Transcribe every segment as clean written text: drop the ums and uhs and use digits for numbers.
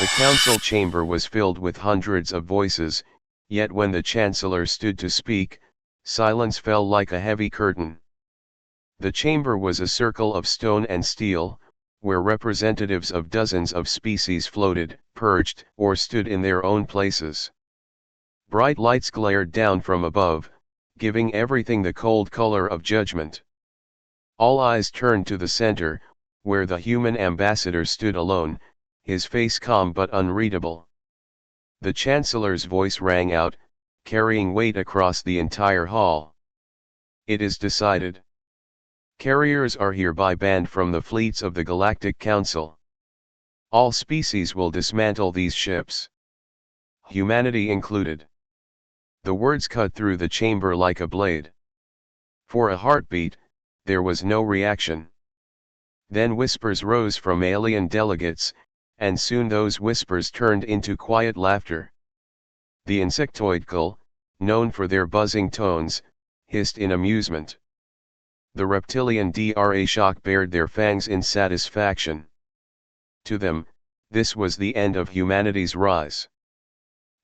The council chamber was filled with hundreds of voices, yet when the chancellor stood to speak, silence fell like a heavy curtain. The chamber was a circle of stone and steel, where representatives of dozens of species floated, perched, or stood in their own places. Bright lights glared down from above, giving everything the cold color of judgment. All eyes turned to the center, where the human ambassador stood alone, his face calm but unreadable. The chancellor's voice rang out, carrying weight across the entire hall. It is decided. Carriers are hereby banned from the fleets of the Galactic Council. All species will dismantle these ships. Humanity included. The words cut through the chamber like a blade. For a heartbeat, there was no reaction. Then whispers rose from alien delegates, and soon those whispers turned into quiet laughter. The insectoid, known for their buzzing tones, hissed in amusement. The reptilian shock bared their fangs in satisfaction. To them, this was the end of humanity's rise.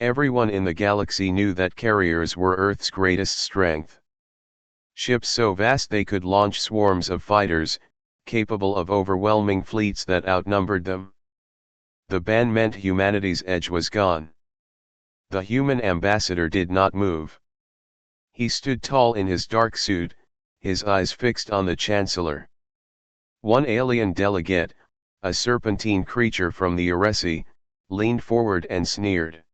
Everyone in the galaxy knew that carriers were Earth's greatest strength. Ships so vast they could launch swarms of fighters, capable of overwhelming fleets that outnumbered them. The ban meant humanity's edge was gone. The human ambassador did not move. He stood tall in his dark suit, his eyes fixed on the chancellor. One alien delegate, a serpentine creature from the Eresi, leaned forward and sneered.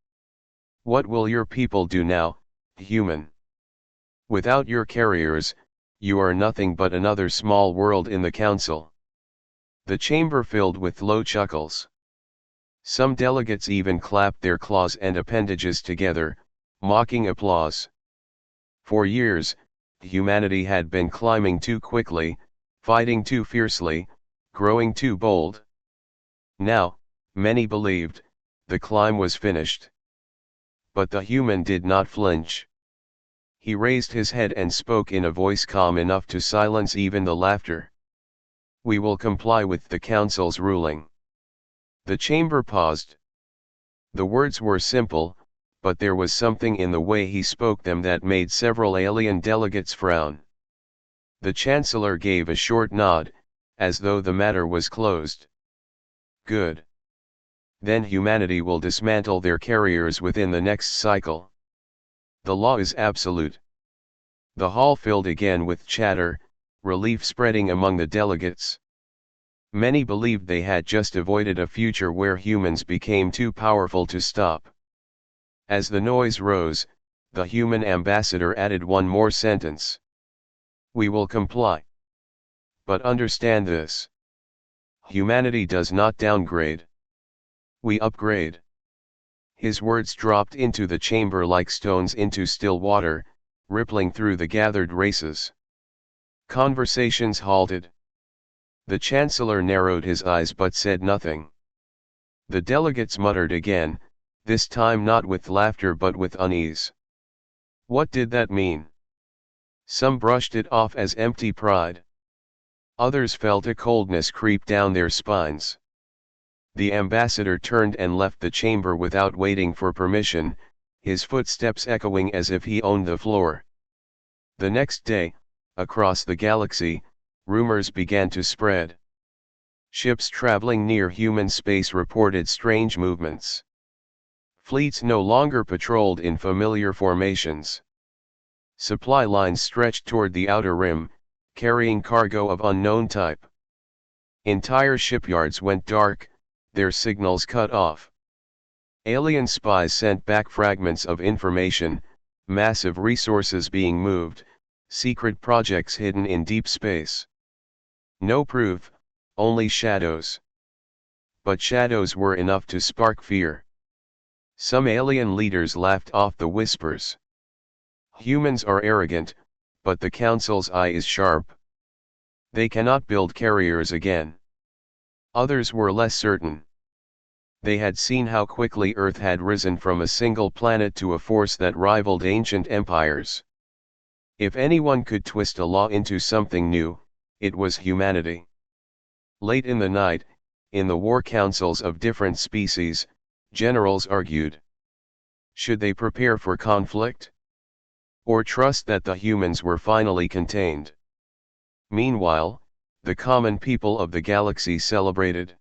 "What will your people do now, human? Without your carriers, you are nothing but another small world in the council." The chamber filled with low chuckles. Some delegates even clapped their claws and appendages together, mocking applause. For years, humanity had been climbing too quickly, fighting too fiercely, growing too bold. Now, many believed, the climb was finished. But the human did not flinch. He raised his head and spoke in a voice calm enough to silence even the laughter. "We will comply with the council's ruling." The chamber paused. The words were simple, but there was something in the way he spoke them that made several alien delegates frown. The chancellor gave a short nod, as though the matter was closed. "Good. Then humanity will dismantle their carriers within the next cycle. The law is absolute." The hall filled again with chatter, relief spreading among the delegates. Many believed they had just avoided a future where humans became too powerful to stop. As the noise rose, the human ambassador added one more sentence. "We will comply. But understand this. Humanity does not downgrade. We upgrade." His words dropped into the chamber like stones into still water, rippling through the gathered races. Conversations halted. The chancellor narrowed his eyes but said nothing. The delegates muttered again, this time not with laughter but with unease. What did that mean? Some brushed it off as empty pride. Others felt a coldness creep down their spines. The ambassador turned and left the chamber without waiting for permission, his footsteps echoing as if he owned the floor. The next day, across the galaxy, rumors began to spread. Ships traveling near human space reported strange movements. Fleets no longer patrolled in familiar formations. Supply lines stretched toward the outer rim, carrying cargo of unknown type. Entire shipyards went dark, their signals cut off. Alien spies sent back fragments of information, massive resources being moved, secret projects hidden in deep space. No proof, only shadows. But shadows were enough to spark fear. Some alien leaders laughed off the whispers. Humans are arrogant, but the Council's eye is sharp. They cannot build carriers again. Others were less certain. They had seen how quickly Earth had risen from a single planet to a force that rivaled ancient empires. If anyone could twist a law into something new, it was humanity. Late in the night, in the war councils of different species, generals argued. Should they prepare for conflict? Or trust that the humans were finally contained? Meanwhile, the common people of the galaxy celebrated.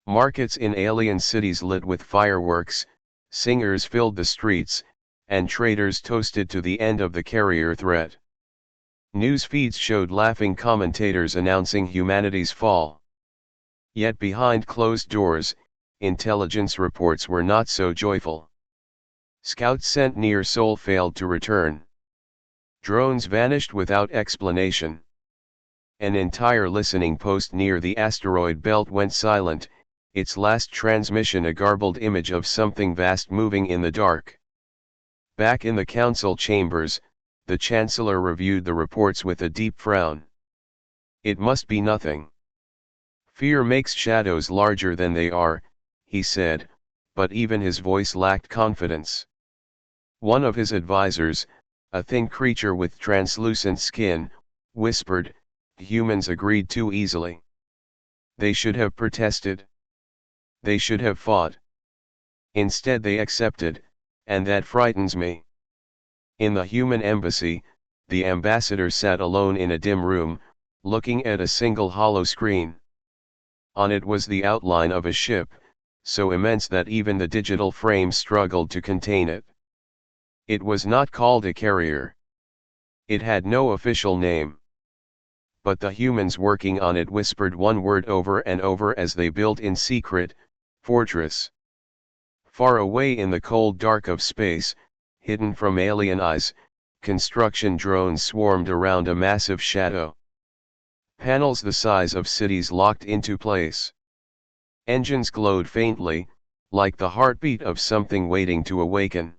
Markets in alien cities lit with fireworks, singers filled the streets, and traders toasted to the end of the carrier threat. News feeds showed laughing commentators announcing humanity's fall. Yet behind closed doors, intelligence reports were not so joyful. Scouts sent near Sol failed to return. Drones vanished without explanation. An entire listening post near the asteroid belt went silent, its last transmission a garbled image of something vast moving in the dark. Back in the council chambers, the Chancellor reviewed the reports with a deep frown. It must be nothing. Fear makes shadows larger than they are, he said, but even his voice lacked confidence. One of his advisors, a thin creature with translucent skin, whispered, "Humans agreed too easily. They should have protested. They should have fought. Instead they accepted, and that frightens me." In the human embassy, the ambassador sat alone in a dim room, looking at a single hollow screen. On it was the outline of a ship, so immense that even the digital frame struggled to contain it. It was not called a carrier. It had no official name. But the humans working on it whispered one word over and over as they built in secret: fortress. Far away in the cold dark of space, hidden from alien eyes, construction drones swarmed around a massive shadow. Panels the size of cities locked into place. Engines glowed faintly, like the heartbeat of something waiting to awaken.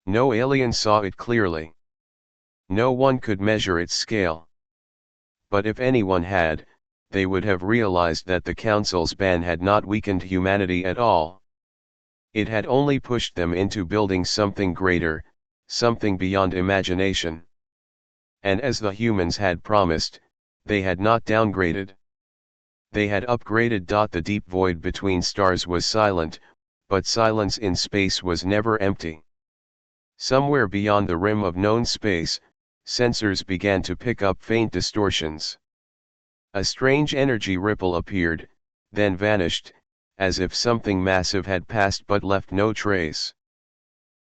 No alien saw it clearly. No one could measure its scale. But if anyone had, they would have realized that the Council's ban had not weakened humanity at all. It had only pushed them into building something greater, something beyond imagination. And as the humans had promised, they had not downgraded. They had upgraded. The deep void between stars was silent, but silence in space was never empty. Somewhere beyond the rim of known space, sensors began to pick up faint distortions. A strange energy ripple appeared, then vanished, as if something massive had passed but left no trace.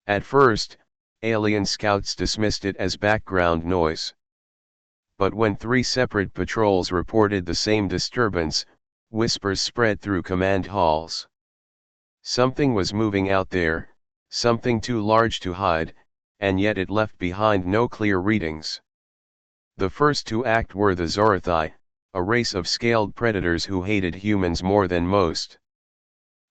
At first, alien scouts dismissed it as background noise. But when 3 separate patrols reported the same disturbance, whispers spread through command halls. Something was moving out there, something too large to hide, and yet it left behind no clear readings. The first to act were the Zorathi, a race of scaled predators who hated humans more than most.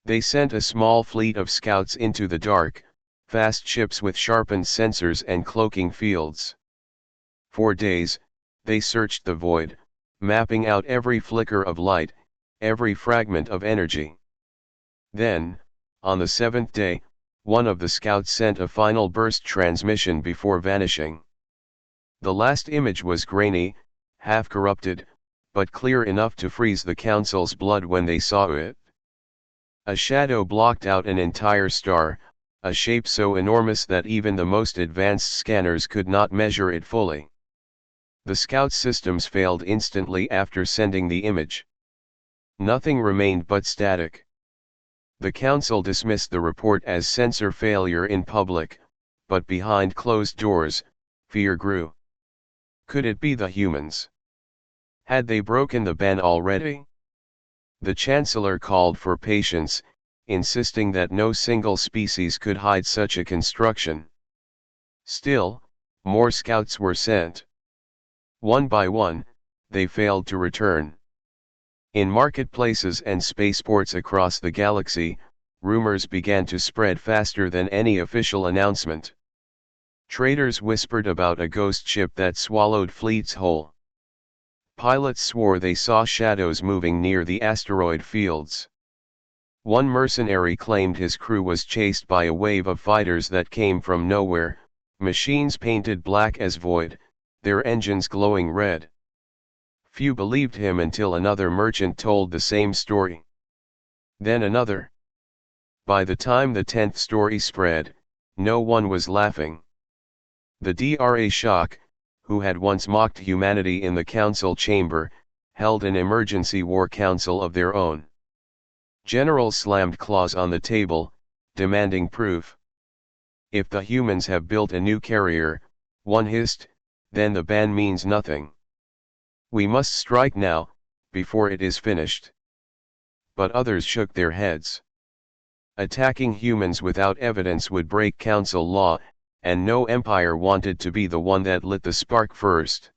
They sent a small fleet of scouts into the dark, fast ships with sharpened sensors and cloaking fields. For days, they searched the void, mapping out every flicker of light, every fragment of energy. Then, on the 7th day, one of the scouts sent a final burst transmission before vanishing. The last image was grainy, half-corrupted, but clear enough to freeze the Council's blood when they saw it. A shadow blocked out an entire star, a shape so enormous that even the most advanced scanners could not measure it fully. The scout systems failed instantly after sending the image. Nothing remained but static. The Council dismissed the report as sensor failure in public, but behind closed doors, fear grew. Could it be the humans? Had they broken the ban already? The Chancellor called for patience, insisting that no single species could hide such a construction. Still, more scouts were sent. One by one, they failed to return. In marketplaces and spaceports across the galaxy, rumors began to spread faster than any official announcement. Traders whispered about a ghost ship that swallowed fleets whole. Pilots swore they saw shadows moving near the asteroid fields. One mercenary claimed his crew was chased by a wave of fighters that came from nowhere, machines painted black as void, their engines glowing red. Few believed him until another merchant told the same story. Then another. By the time the 10th story spread, no one was laughing. The Dra Shock, who had once mocked humanity in the council chamber, held an emergency war council of their own. Generals slammed claws on the table, demanding proof. If the humans have built a new carrier, one hissed, then the ban means nothing. We must strike now, before it is finished. But others shook their heads. Attacking humans without evidence would break council law, and no empire wanted to be the one that lit the spark first.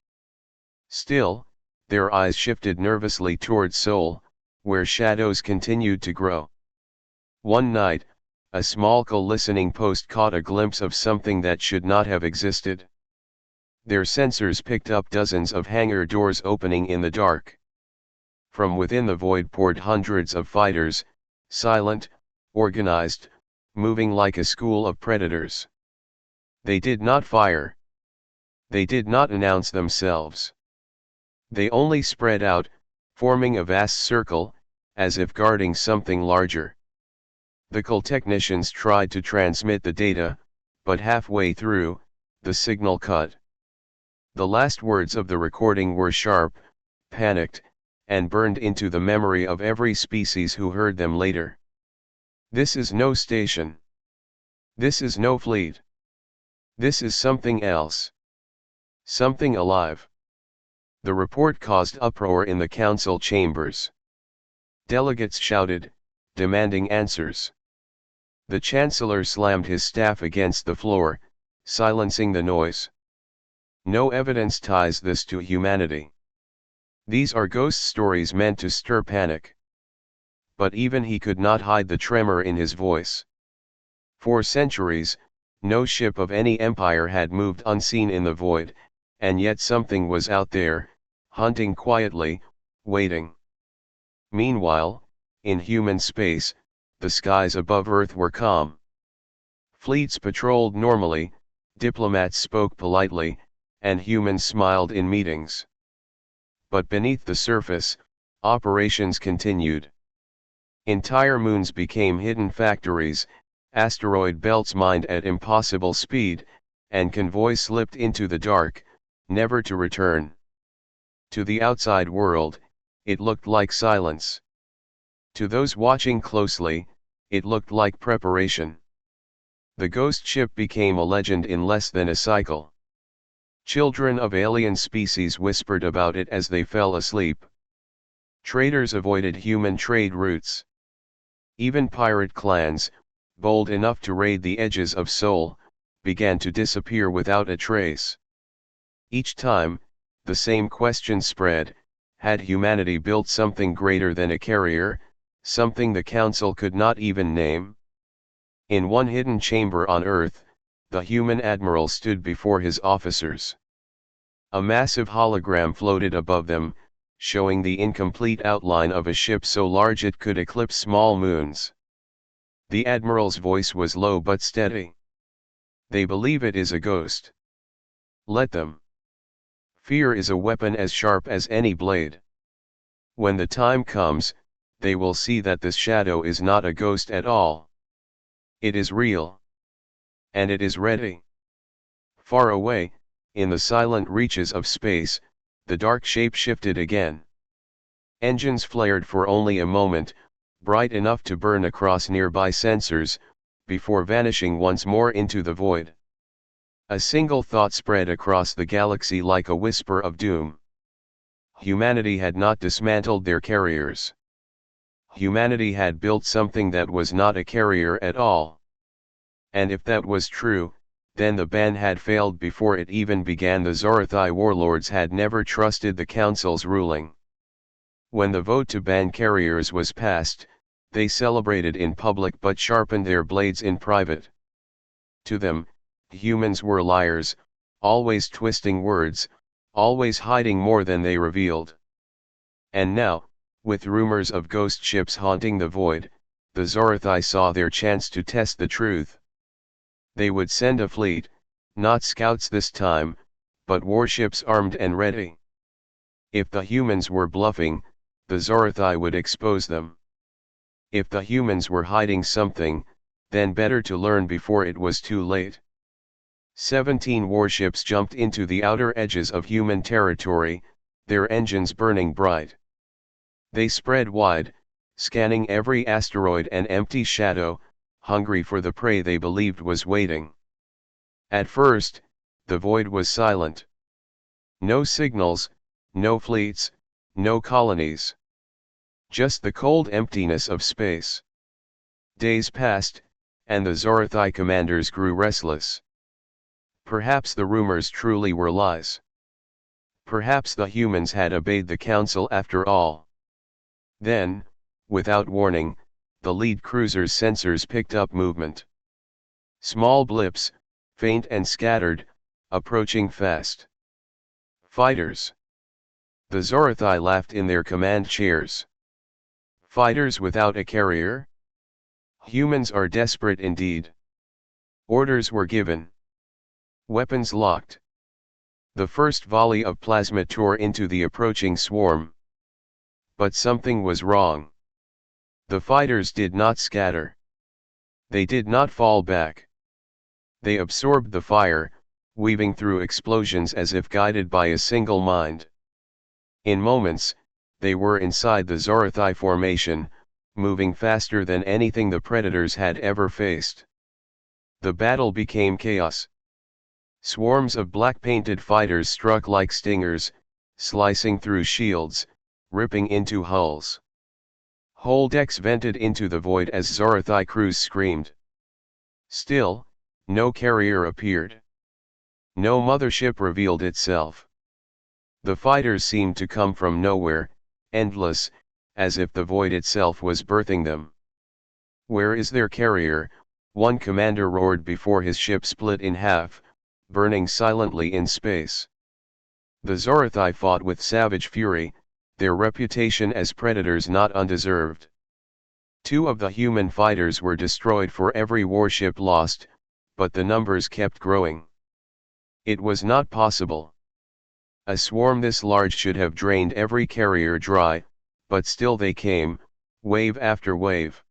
Still, their eyes shifted nervously toward Seoul, where shadows continued to grow. One night, a small listening post caught a glimpse of something that should not have existed. Their sensors picked up dozens of hangar doors opening in the dark. From within the void poured hundreds of fighters, silent, organized, moving like a school of predators. They did not fire. They did not announce themselves. They only spread out, forming a vast circle, as if guarding something larger. The technicians tried to transmit the data, but halfway through, the signal cut. The last words of the recording were sharp, panicked, and burned into the memory of every species who heard them later. This is no station. This is no fleet. This is something else. Something alive. The report caused uproar in the council chambers. Delegates shouted, demanding answers. The chancellor slammed his staff against the floor, silencing the noise. No evidence ties this to humanity. These are ghost stories meant to stir panic. But even he could not hide the tremor in his voice. For centuries, no ship of any empire had moved unseen in the void, and yet something was out there, hunting quietly, waiting. Meanwhile, in human space, the skies above Earth were calm. Fleets patrolled normally, diplomats spoke politely, and humans smiled in meetings. But beneath the surface, operations continued. Entire moons became hidden factories, asteroid belts mined at impossible speed, and convoys slipped into the dark, never to return. To the outside world, it looked like silence. To those watching closely, it looked like preparation. The ghost ship became a legend in less than a cycle. Children of alien species whispered about it as they fell asleep. Traders avoided human trade routes. Even pirate clans, bold enough to raid the edges of Seoul, began to disappear without a trace. Each time, the same question spread: had humanity built something greater than a carrier, something the council could not even name? In one hidden chamber on Earth, the human admiral stood before his officers. A massive hologram floated above them, showing the incomplete outline of a ship so large it could eclipse small moons. The admiral's voice was low but steady. They believe it is a ghost. Let them. Fear is a weapon as sharp as any blade. When the time comes, they will see that this shadow is not a ghost at all. It is real. And it is ready. Far away, in the silent reaches of space, the dark shape shifted again. Engines flared for only a moment, bright enough to burn across nearby sensors, before vanishing once more into the void. A single thought spread across the galaxy like a whisper of doom. Humanity had not dismantled their carriers. Humanity had built something that was not a carrier at all. And if that was true, then the ban had failed before it even began. The Zorathai warlords had never trusted the council's ruling. When the vote to ban carriers was passed, they celebrated in public but sharpened their blades in private. To them, humans were liars, always twisting words, always hiding more than they revealed. And now, with rumors of ghost ships haunting the void, the Zorathai saw their chance to test the truth. They would send a fleet, not scouts this time, but warships armed and ready. If the humans were bluffing, the Zorathi would expose them. If the humans were hiding something, then better to learn before it was too late. 17 warships jumped into the outer edges of human territory, their engines burning bright. They spread wide, scanning every asteroid and empty shadow, hungry for the prey they believed was waiting. At first, the void was silent. No signals, no fleets, no colonies. Just the cold emptiness of space. Days passed, and the Zorathi commanders grew restless. Perhaps the rumors truly were lies. Perhaps the humans had obeyed the council after all. Then, without warning, the lead cruiser's sensors picked up movement. Small blips, faint and scattered, approaching fast. Fighters. The Zorathi laughed in their command chairs. Fighters without a carrier? Humans are desperate indeed. Orders were given. Weapons locked. The first volley of plasma tore into the approaching swarm. But something was wrong. The fighters did not scatter. They did not fall back. They absorbed the fire, weaving through explosions as if guided by a single mind. In moments, they were inside the Zorathi formation, moving faster than anything the predators had ever faced. The battle became chaos. Swarms of black-painted fighters struck like stingers, slicing through shields, ripping into hulls. Whole decks vented into the void as Zorathi crews screamed. Still, no carrier appeared. No mothership revealed itself. The fighters seemed to come from nowhere, endless, as if the void itself was birthing them. "Where is their carrier?" one commander roared before his ship split in half, burning silently in space. The Zorathi fought with savage fury, their reputation as predators not undeserved. 2 of the human fighters were destroyed for every warship lost, but the numbers kept growing. It was not possible. A swarm this large should have drained every carrier dry, but still they came, wave after wave.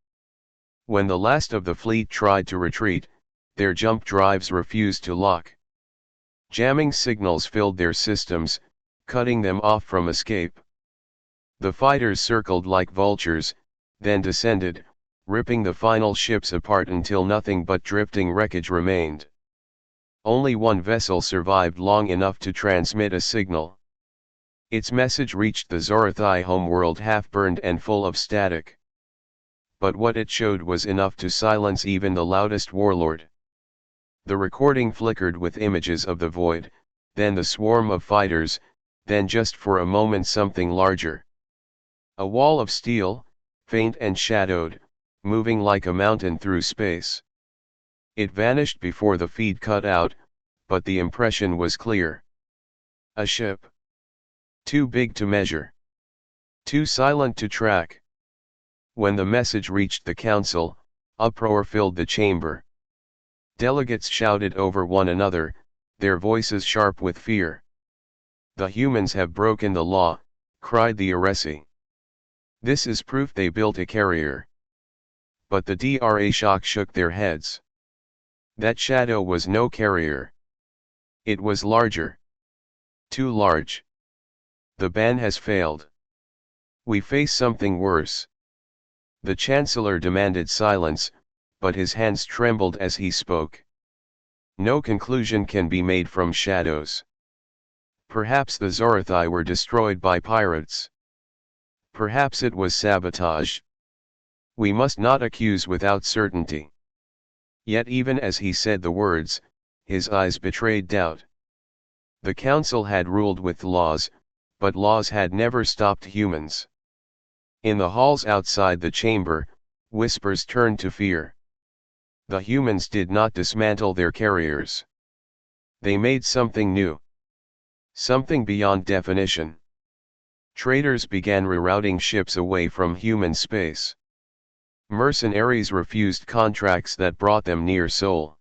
When the last of the fleet tried to retreat, their jump drives refused to lock. Jamming signals filled their systems, cutting them off from escape. The fighters circled like vultures, then descended, ripping the final ships apart until nothing but drifting wreckage remained. Only one vessel survived long enough to transmit a signal. Its message reached the Zorathi homeworld half-burned and full of static. But what it showed was enough to silence even the loudest warlord. The recording flickered with images of the void, then the swarm of fighters, then just for a moment something larger. A wall of steel, faint and shadowed, moving like a mountain through space. It vanished before the feed cut out, but the impression was clear. A ship. Too big to measure. Too silent to track. When the message reached the council, uproar filled the chamber. Delegates shouted over one another, their voices sharp with fear. "The humans have broken the law," cried the Aresi. "This is proof they built a carrier." But the Dra shook their heads. That shadow was no carrier. It was larger. Too large. The ban has failed. We face something worse. The Chancellor demanded silence, but his hands trembled as he spoke. No conclusion can be made from shadows. Perhaps the Zorathi were destroyed by pirates. Perhaps it was sabotage. We must not accuse without certainty. Yet even as he said the words, his eyes betrayed doubt. The council had ruled with laws, but laws had never stopped humans. In the halls outside the chamber, whispers turned to fear. The humans did not dismantle their carriers. They made something new. Something beyond definition. Traders began rerouting ships away from human space. Mercenaries refused contracts that brought them near Sol.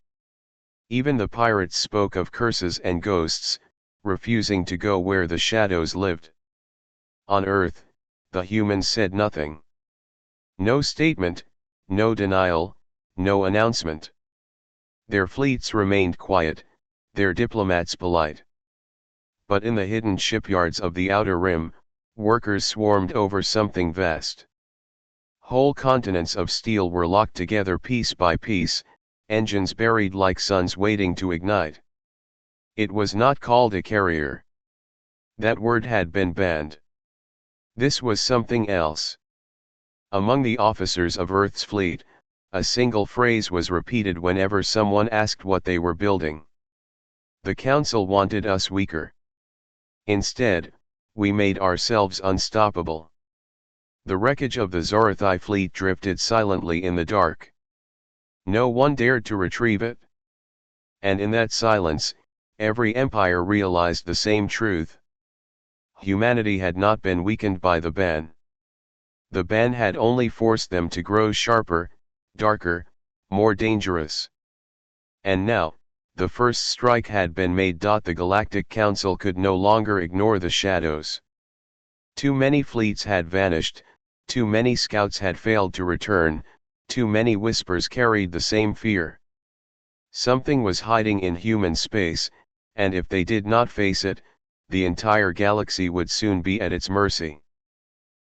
Even the pirates spoke of curses and ghosts, refusing to go where the shadows lived. On Earth, the humans said nothing. No statement, no denial, no announcement. Their fleets remained quiet, their diplomats polite. But in the hidden shipyards of the Outer Rim, workers swarmed over something vast. Whole continents of steel were locked together piece by piece, engines buried like suns waiting to ignite. It was not called a carrier. That word had been banned. This was something else. Among the officers of Earth's fleet, a single phrase was repeated whenever someone asked what they were building. The Council wanted us weaker. Instead, we made ourselves unstoppable. The wreckage of the Zorathi fleet drifted silently in the dark. No one dared to retrieve it. And in that silence, every empire realized the same truth. Humanity had not been weakened by the ban. The ban had only forced them to grow sharper, darker, more dangerous. And now, the first strike had been made. The Galactic Council could no longer ignore the shadows. Too many fleets had vanished, too many scouts had failed to return, too many whispers carried the same fear. Something was hiding in human space, and if they did not face it, the entire galaxy would soon be at its mercy.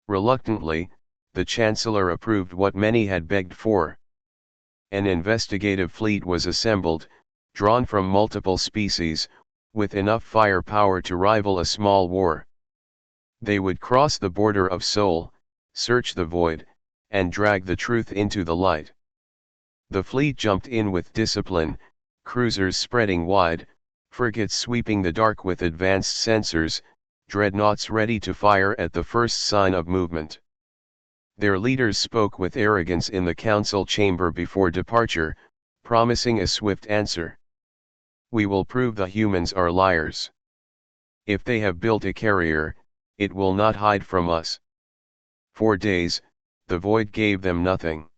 Reluctantly, the Chancellor approved what many had begged for. An investigative fleet was assembled, drawn from multiple species, with enough firepower to rival a small war. They would cross the border of Sol, search the void, and drag the truth into the light. The fleet jumped in with discipline, cruisers spreading wide, frigates sweeping the dark with advanced sensors, dreadnoughts ready to fire at the first sign of movement. Their leaders spoke with arrogance in the council chamber before departure, promising a swift answer. We will prove the humans are liars. If they have built a carrier, it will not hide from us. For days, the void gave them nothing.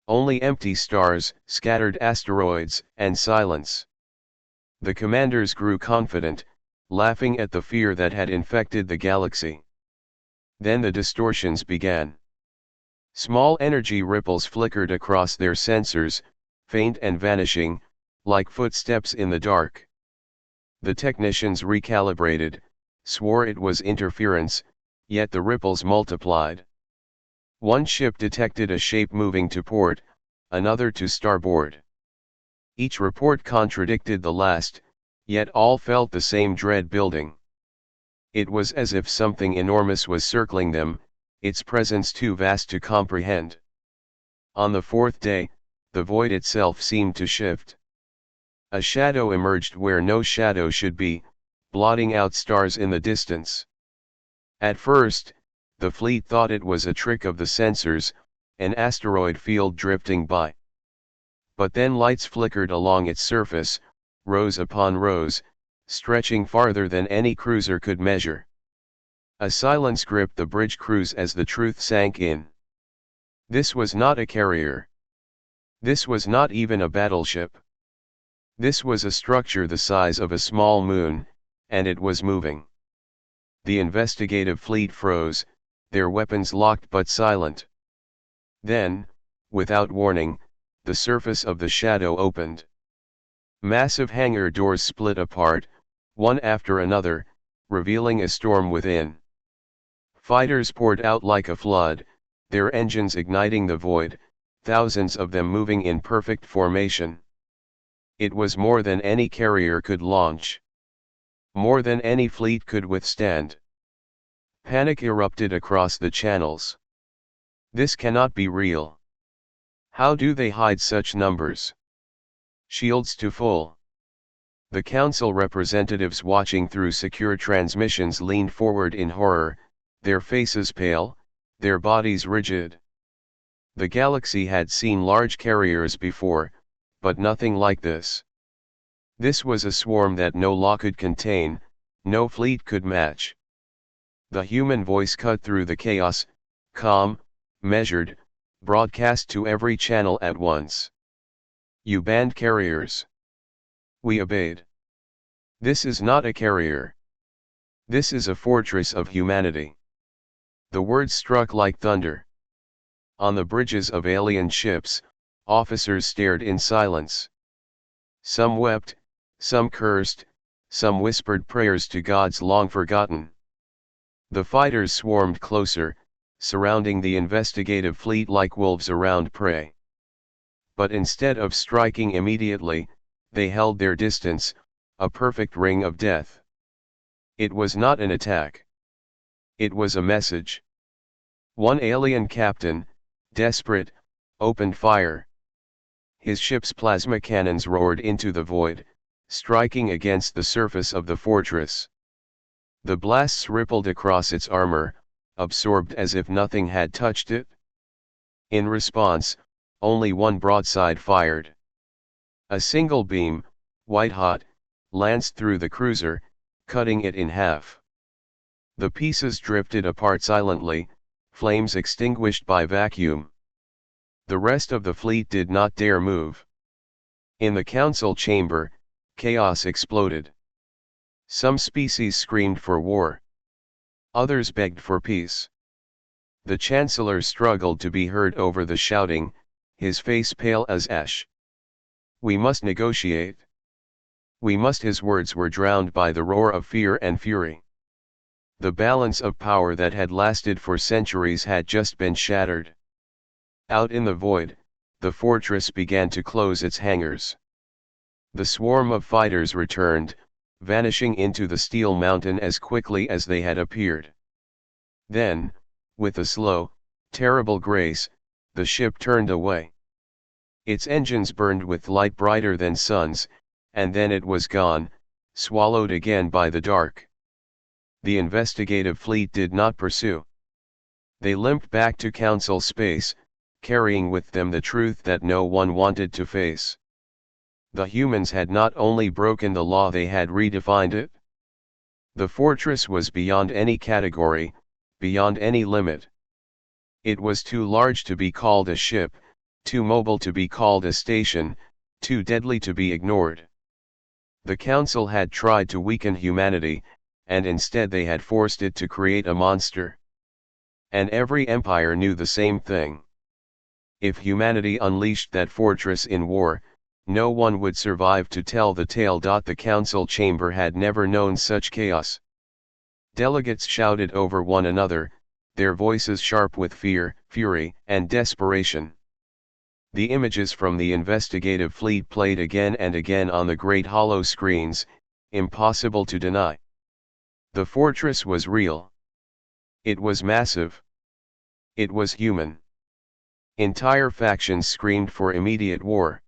Only empty stars, scattered asteroids, and silence. The commanders grew confident, laughing at the fear that had infected the galaxy. Then the distortions began. Small energy ripples flickered across their sensors, faint and vanishing, like footsteps in the dark. The technicians recalibrated, swore it was interference, yet the ripples multiplied. One ship detected a shape moving to port, another to starboard. Each report contradicted the last, yet all felt the same dread building. It was as if something enormous was circling them, its presence too vast to comprehend. On the fourth day, the void itself seemed to shift. A shadow emerged where no shadow should be, blotting out stars in the distance. At first, the fleet thought it was a trick of the sensors, an asteroid field drifting by. But then lights flickered along its surface, rows upon rows, stretching farther than any cruiser could measure. A silence gripped the bridge crews as the truth sank in. This was not a carrier. This was not even a battleship. This was a structure the size of a small moon, and it was moving. The investigative fleet froze, their weapons locked but silent. Then, without warning, the surface of the shadow opened. Massive hangar doors split apart, one after another, revealing a storm within. Fighters poured out like a flood, their engines igniting the void, thousands of them moving in perfect formation. It was more than any carrier could launch. More than any fleet could withstand. Panic erupted across the channels. This cannot be real. How do they hide such numbers? Shields to full. The council representatives watching through secure transmissions leaned forward in horror, their faces pale, their bodies rigid. The galaxy had seen large carriers before, but nothing like this. This was a swarm that no law could contain, no fleet could match. The human voice cut through the chaos, calm, measured, broadcast to every channel at once. You banned carriers. We obeyed. This is not a carrier. This is a fortress of humanity. The words struck like thunder. On the bridges of alien ships, officers stared in silence. Some wept, some cursed, some whispered prayers to gods long forgotten. The fighters swarmed closer, surrounding the investigative fleet like wolves around prey. But instead of striking immediately, they held their distance, a perfect ring of death. It was not an attack. It was a message. One alien captain, desperate, opened fire. His ship's plasma cannons roared into the void, striking against the surface of the fortress. The blasts rippled across its armor, absorbed as if nothing had touched it. In response, only one broadside fired. A single beam, white-hot, lanced through the cruiser, cutting it in half. The pieces drifted apart silently, flames extinguished by vacuum. The rest of the fleet did not dare move. In the council chamber, chaos exploded. Some species screamed for war. Others begged for peace. The Chancellor struggled to be heard over the shouting, his face pale as ash. "We must negotiate. We must." His words were drowned by the roar of fear and fury. The balance of power that had lasted for centuries had just been shattered. Out in the void, the fortress began to close its hangars. The swarm of fighters returned, vanishing into the steel mountain as quickly as they had appeared. Then, with a slow, terrible grace, the ship turned away. Its engines burned with light brighter than suns, and then it was gone, swallowed again by the dark. The investigative fleet did not pursue. They limped back to council space, carrying with them the truth that no one wanted to face. The humans had not only broken the law, they had redefined it. The fortress was beyond any category, beyond any limit. It was too large to be called a ship, too mobile to be called a station, too deadly to be ignored. The council had tried to weaken humanity, and instead they had forced it to create a monster. And every empire knew the same thing. If humanity unleashed that fortress in war, no one would survive to tell the tale. The council chamber had never known such chaos. Delegates shouted over one another, their voices sharp with fear, fury, and desperation. The images from the investigative fleet played again and again on the great hollow screens, impossible to deny. The fortress was real. It was massive. It was human. Entire factions screamed for immediate war.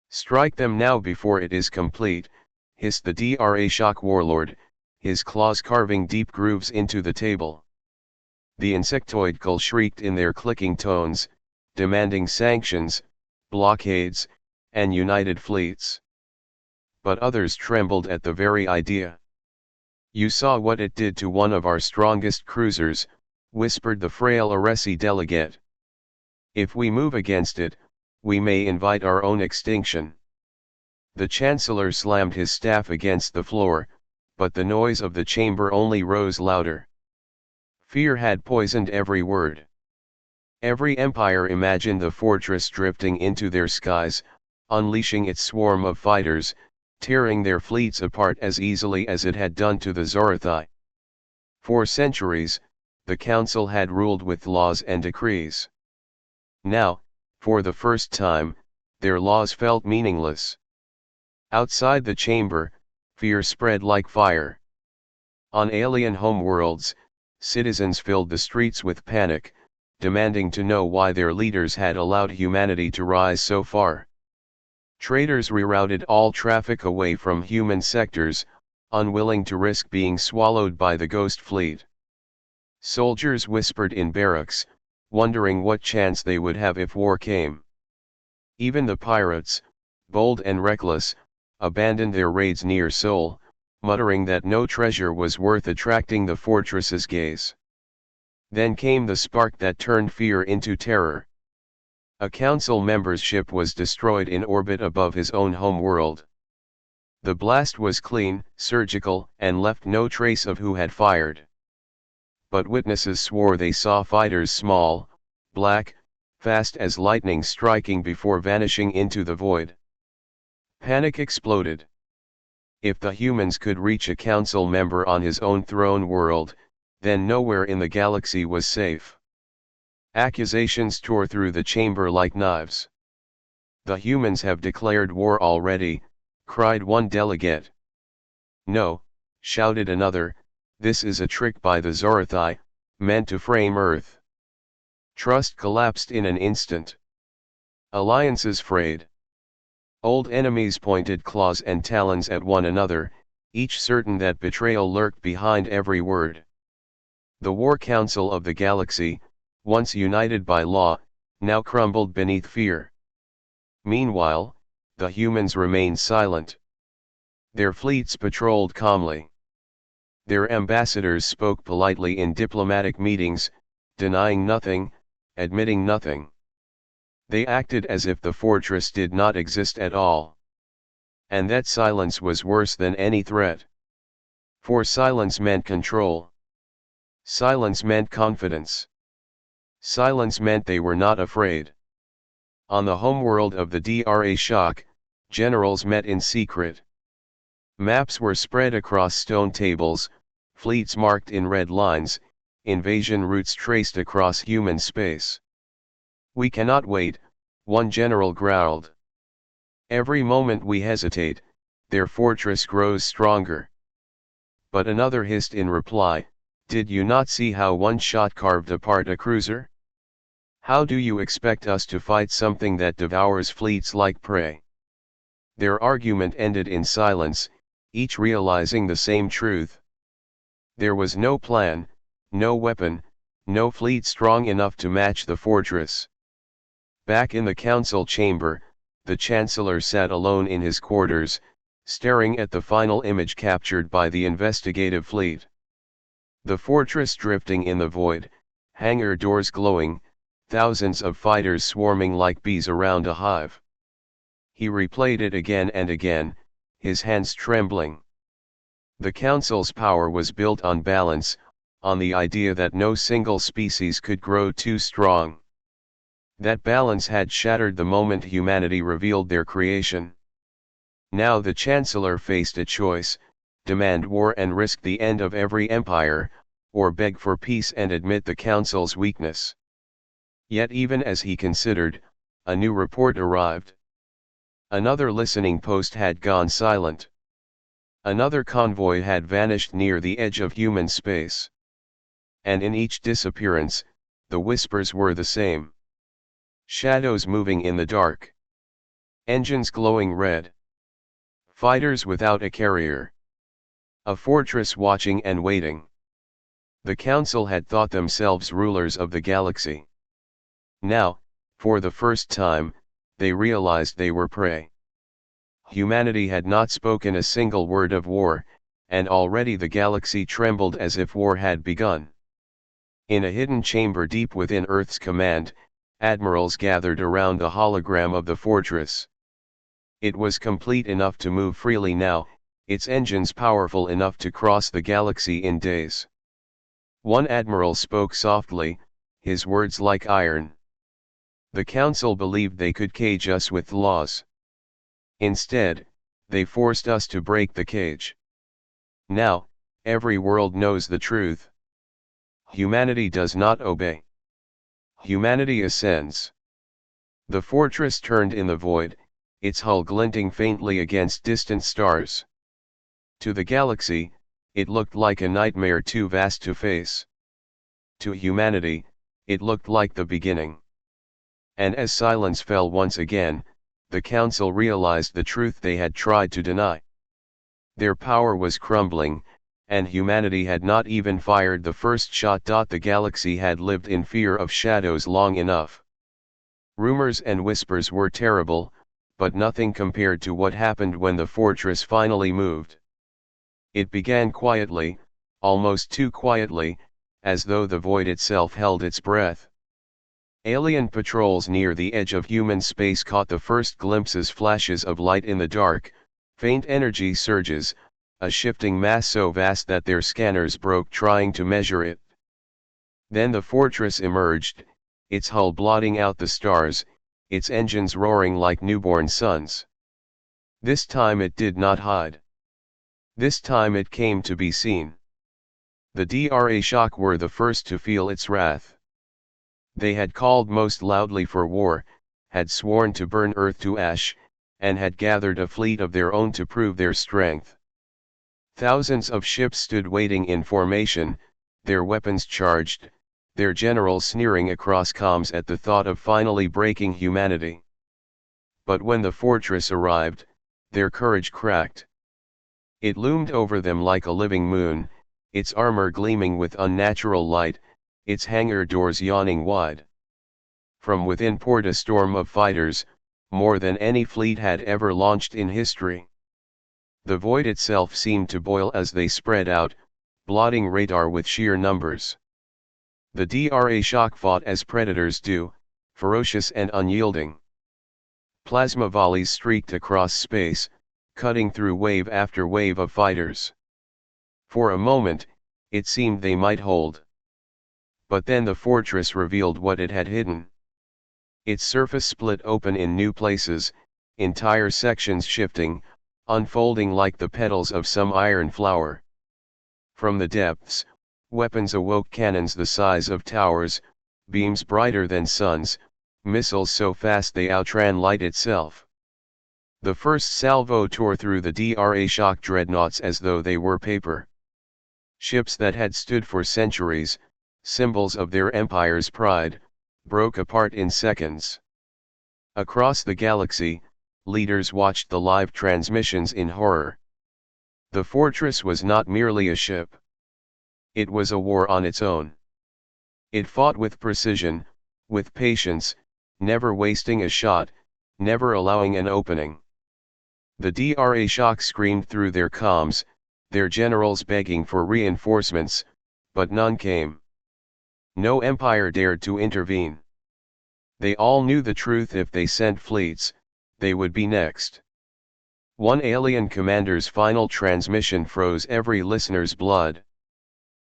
"Strike them now before it is complete," hissed the Dra shock warlord, his claws carving deep grooves into the table. The insectoid cull shrieked in their clicking tones, demanding sanctions, blockades, and united fleets. But others trembled at the very idea. "You saw what it did to one of our strongest cruisers," whispered the frail Aresi delegate. "If we move against it, we may invite our own extinction." The Chancellor slammed his staff against the floor, but the noise of the chamber only rose louder. Fear had poisoned every word. Every empire imagined the fortress drifting into their skies, unleashing its swarm of fighters, tearing their fleets apart as easily as it had done to the Zorathi. For centuries, the council had ruled with laws and decrees. Now, for the first time, their laws felt meaningless. Outside the chamber, fear spread like fire. On alien homeworlds, citizens filled the streets with panic, demanding to know why their leaders had allowed humanity to rise so far. Traders rerouted all traffic away from human sectors, unwilling to risk being swallowed by the ghost fleet. Soldiers whispered in barracks, wondering what chance they would have if war came. Even the pirates, bold and reckless, abandoned their raids near Seoul, muttering that no treasure was worth attracting the fortress's gaze. Then came the spark that turned fear into terror. A council member's ship was destroyed in orbit above his own home world. The blast was clean, surgical, and left no trace of who had fired. but witnesses swore they saw fighters small, black, fast as lightning striking before vanishing into the void. Panic exploded. If the humans could reach a council member on his own throne world, then nowhere in the galaxy was safe. Accusations tore through the chamber like knives. "The humans have declared war already," cried one delegate. "No," shouted another, "this is a trick by the Zorathi, meant to frame Earth." Trust collapsed in an instant. Alliances frayed. Old enemies pointed claws and talons at one another, each certain that betrayal lurked behind every word. The War Council of the Galaxy, once united by law, now crumbled beneath fear. Meanwhile, the humans remained silent. Their fleets patrolled calmly. Their ambassadors spoke politely in diplomatic meetings, denying nothing, admitting nothing. They acted as if the fortress did not exist at all. And that silence was worse than any threat. For silence meant control. Silence meant confidence. Silence meant they were not afraid. On the homeworld of the Dra Shock, generals met in secret. Maps were spread across stone tables, fleets marked in red lines, invasion routes traced across human space. "We cannot wait," one general growled. "Every moment we hesitate, their fortress grows stronger." But another hissed in reply, "Did you not see how one shot carved apart a cruiser? How do you expect us to fight something that devours fleets like prey?" Their argument ended in silence, each realizing the same truth. There was no plan, no weapon, no fleet strong enough to match the fortress. Back in the council chamber, the Chancellor sat alone in his quarters, staring at the final image captured by the investigative fleet. The fortress drifting in the void, hangar doors glowing, thousands of fighters swarming like bees around a hive. He replayed it again and again, his hands trembling. The Council's power was built on balance, on the idea that no single species could grow too strong. That balance had shattered the moment humanity revealed their creation. Now the Chancellor faced a choice: demand war and risk the end of every empire, or beg for peace and admit the Council's weakness. Yet even as he considered, a new report arrived. Another listening post had gone silent. Another convoy had vanished near the edge of human space. And in each disappearance, the whispers were the same. Shadows moving in the dark. Engines glowing red. Fighters without a carrier. A fortress watching and waiting. The Council had thought themselves rulers of the galaxy. Now, for the first time, they realized they were prey. Humanity had not spoken a single word of war, and already the galaxy trembled as if war had begun. In a hidden chamber deep within Earth's command, admirals gathered around the hologram of the fortress. It was complete enough to move freely now, its engines powerful enough to cross the galaxy in days. One admiral spoke softly, his words like iron. "The Council believed they could cage us with laws. Instead, they forced us to break the cage. Now, every world knows the truth. Humanity does not obey. Humanity ascends." The fortress turned in the void, its hull glinting faintly against distant stars. To the galaxy, it looked like a nightmare too vast to face. To humanity, it looked like the beginning. And as silence fell once again, the Council realized the truth they had tried to deny. Their power was crumbling, and humanity had not even fired the first shot. The galaxy had lived in fear of shadows long enough. Rumors and whispers were terrible, but nothing compared to what happened when the fortress finally moved. It began quietly, almost too quietly, as though the void itself held its breath. Alien patrols near the edge of human space caught the first glimpses, flashes of light in the dark, faint energy surges, a shifting mass so vast that their scanners broke trying to measure it. Then the fortress emerged, its hull blotting out the stars, its engines roaring like newborn suns. This time it did not hide. This time it came to be seen. The Dra Shock were the first to feel its wrath. They had called most loudly for war, had sworn to burn Earth to ash, and had gathered a fleet of their own to prove their strength. Thousands of ships stood waiting in formation, their weapons charged, their generals sneering across comms at the thought of finally breaking humanity. But when the fortress arrived, their courage cracked. It loomed over them like a living moon, its armor gleaming with unnatural light, its hangar doors yawning wide. From within poured a storm of fighters, more than any fleet had ever launched in history. The void itself seemed to boil as they spread out, blotting radar with sheer numbers. The Dra Shock fought as predators do, ferocious and unyielding. Plasma volleys streaked across space, cutting through wave after wave of fighters. For a moment, it seemed they might hold. But then the fortress revealed what it had hidden. Its surface split open in new places, entire sections shifting, unfolding like the petals of some iron flower. From the depths, weapons awoke, cannons the size of towers, beams brighter than suns, missiles so fast they outran light itself. The first salvo tore through the Dra Shock dreadnoughts as though they were paper. Ships that had stood for centuries, symbols of their empire's pride, broke apart in seconds. Across the galaxy, leaders watched the live transmissions in horror. The fortress was not merely a ship. It was a war on its own. It fought with precision, with patience, never wasting a shot, never allowing an opening. The Dra Shock screamed through their comms, their generals begging for reinforcements, but none came. No empire dared to intervene. They all knew the truth: if they sent fleets, they would be next. One alien commander's final transmission froze every listener's blood.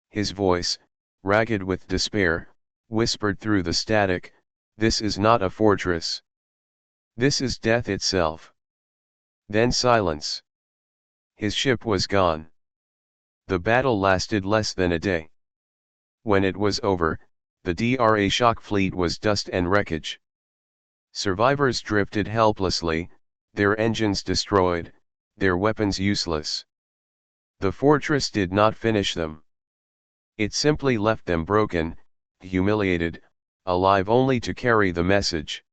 His voice, ragged with despair, whispered through the static, "This is not a fortress. This is death itself." Then silence. His ship was gone. The battle lasted less than a day. When it was over, the Dra Shock fleet was dust and wreckage. Survivors drifted helplessly, their engines destroyed, their weapons useless. The fortress did not finish them. It simply left them broken, humiliated, alive only to carry the message.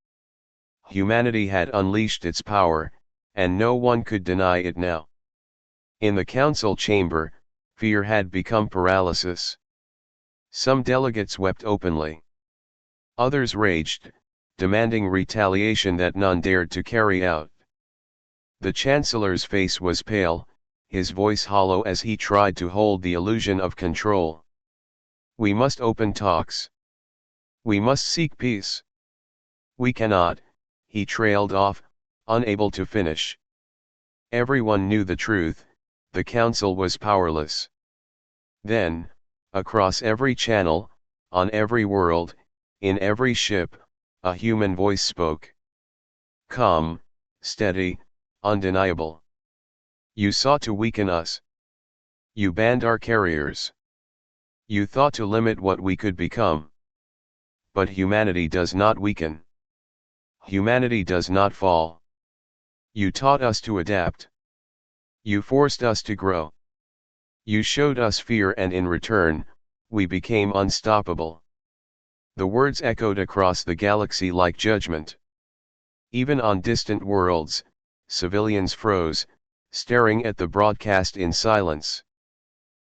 Humanity had unleashed its power, and no one could deny it now. In the council chamber, fear had become paralysis. Some delegates wept openly. Others raged, demanding retaliation that none dared to carry out. The Chancellor's face was pale, his voice hollow as he tried to hold the illusion of control. "We must open talks. We must seek peace." "We cannot," he trailed off, unable to finish. Everyone knew the truth: the council was powerless. Then, across every channel, on every world, in every ship, a human voice spoke. Calm, steady, undeniable. "You sought to weaken us. You banned our carriers. You thought to limit what we could become. But humanity does not weaken. Humanity does not fall. You taught us to adapt. You forced us to grow. You showed us fear, and in return, we became unstoppable." The words echoed across the galaxy like judgment. Even on distant worlds, civilians froze, staring at the broadcast in silence.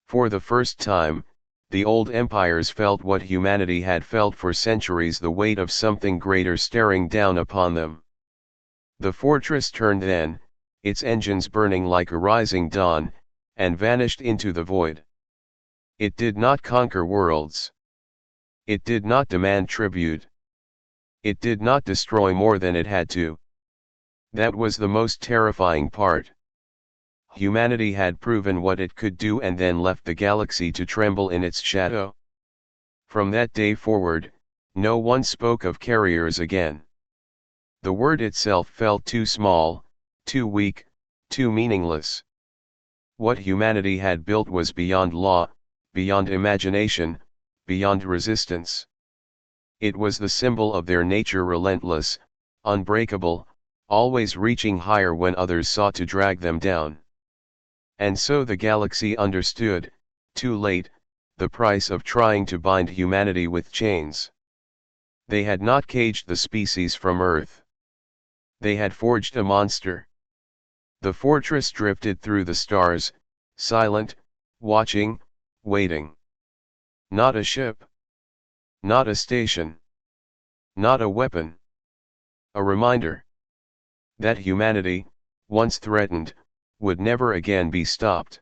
For the first time, the old empires felt what humanity had felt for centuries: the weight of something greater staring down upon them. The fortress turned then, its engines burning like a rising dawn, and vanished into the void. It did not conquer worlds. It did not demand tribute. It did not destroy more than it had to. That was the most terrifying part. Humanity had proven what it could do and then left the galaxy to tremble in its shadow. From that day forward, no one spoke of carriers again. The word itself felt too small, too weak, too meaningless. What humanity had built was beyond law, beyond imagination, beyond resistance. It was the symbol of their nature, relentless, unbreakable, always reaching higher when others sought to drag them down. And so the galaxy understood, too late, the price of trying to bind humanity with chains. They had not caged the species from Earth. They had forged a monster. The fortress drifted through the stars, silent, watching, waiting. Not a ship. Not a station. Not a weapon. A reminder that humanity, once threatened, would never again be stopped.